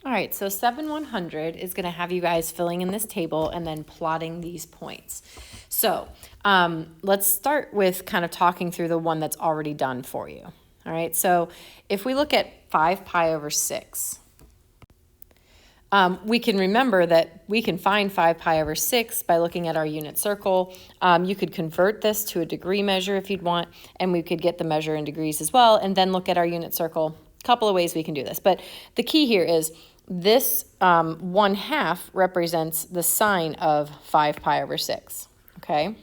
All right, so 7/100 is going to have you guys filling in this table and then plotting these points. So let's start with kind of talking through the one that's already done for you. All right, so if we look at 5 pi over 6, we can remember that we can find 5 pi over 6 by looking at our unit circle. You could convert this to a degree measure if you'd want, and we could get the measure in degrees as well, and then look at our unit circle. A couple of ways we can do this, but the key here is this 1/2 represents the sine of 5 pi over 6, okay?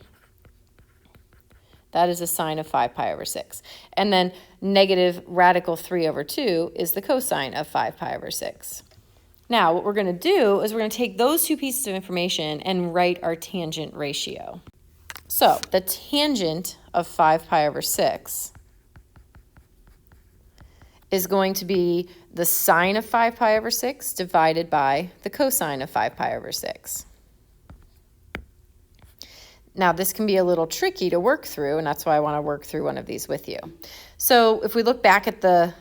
That is a sine of 5 pi over 6. And then negative radical 3 over 2 is the cosine of 5 pi over 6. Now, what we're going to do is we're going to take those two pieces of information and write our tangent ratio. So the tangent of 5 pi over 6 is going to be the sine of 5 pi over 6 divided by the cosine of 5 pi over 6. Now, this can be a little tricky to work through, and that's why I want to work through one of these with you. So if we look back at the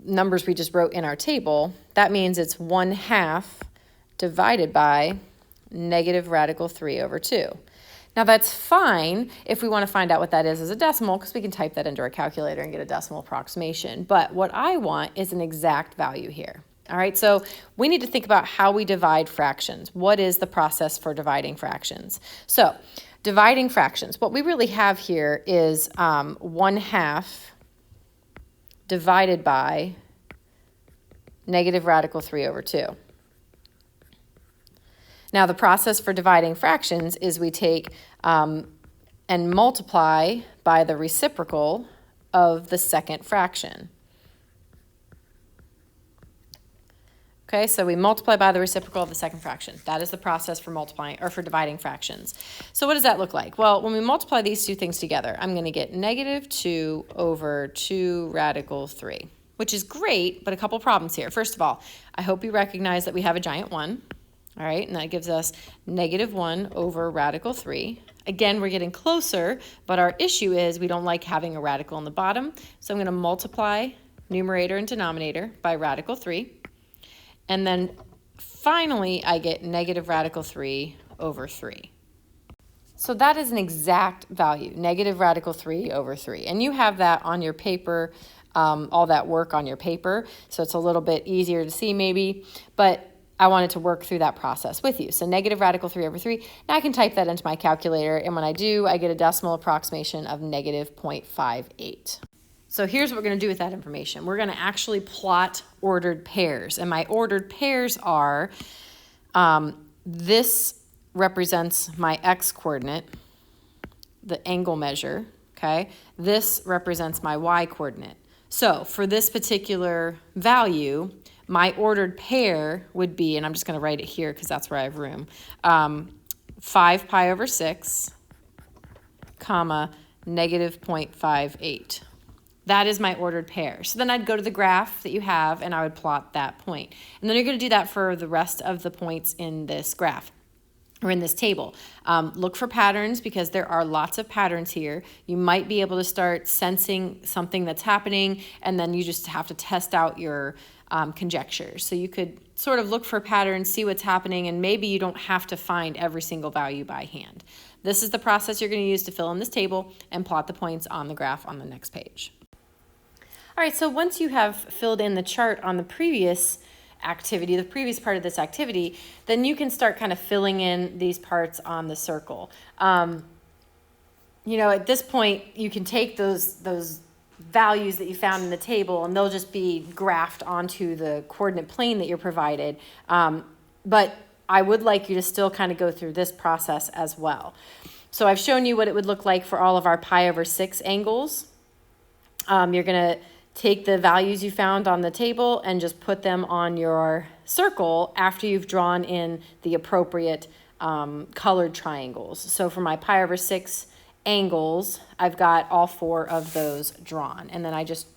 numbers we just wrote in our table, that means it's 1/2 divided by negative radical 3 over 2. Now that's fine if we want to find out what that is as a decimal, because we can type that into our calculator and get a decimal approximation. But what I want is an exact value here. All right, so we need to think about how we divide fractions. What is the process for dividing fractions? So dividing fractions, what we really have here is 1/2 divided by negative radical 3 over 2. Now, the process for dividing fractions is we take and multiply by the reciprocal of the second fraction. Okay, so we multiply by the reciprocal of the second fraction. That is the process for multiplying or for dividing fractions. So what does that look like? Well, when we multiply these two things together, I'm going to get negative 2 over 2 radical 3, which is great, but a couple problems here. First of all, I hope you recognize that we have a giant 1. All right, and that gives us negative 1 over radical 3. Again, we're getting closer, but our issue is we don't like having a radical in the bottom. So I'm going to multiply numerator and denominator by radical 3. And then finally, I get negative radical 3 over 3. So that is an exact value, negative radical 3 over 3. And you have that on your paper, all that work on your paper. So it's a little bit easier to see maybe, but I wanted to work through that process with you. So negative radical 3 over 3. Now I can type that into my calculator, and when I do, I get a decimal approximation of negative 0.58. So here's what we're going to do with that information. We're going to actually plot ordered pairs. And my ordered pairs are, this represents my x-coordinate, the angle measure, okay? This represents my y-coordinate. So for this particular value, my ordered pair would be, and I'm just going to write it here because that's where I have room, 5 pi over 6, comma, negative 0.58. That is my ordered pair. So then I'd go to the graph that you have and I would plot that point. And then you're going to do that for the rest of the points in this graph or in this table. Look for patterns because there are lots of patterns here. You might be able to start sensing something that's happening, and then you just have to test out your conjectures. So you could sort of look for patterns, see what's happening, and maybe you don't have to find every single value by hand. This is the process you're going to use to fill in this table and plot the points on the graph on the next page. All right, so once you have filled in the chart on the previous activity, the previous part of this activity, then you can start kind of filling in these parts on the circle. You know, at this point, you can take those values that you found in the table and they'll just be graphed onto the coordinate plane that you're provided. But I would like you to still kind of go through this process as well. So I've shown you what it would look like for all of our pi over 6 angles. You're going to take the values you found on the table and just put them on your circle after you've drawn in the appropriate colored triangles. So for my pi over 6 angles, I've got all 4 of those drawn. And then I just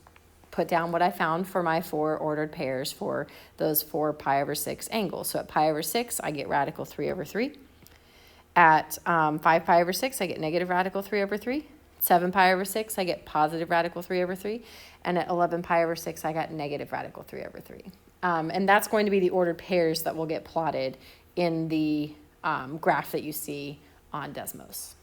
put down what I found for my 4 ordered pairs for those 4 pi over 6 angles. So at pi over 6, I get radical 3 over 3. At 5 pi over 6, I get negative radical 3 over 3. 7 pi over 6, I get positive radical 3 over 3. And at 11 pi over 6, I got negative radical 3 over 3. And that's going to be the ordered pairs that will get plotted in the graph that you see on Desmos.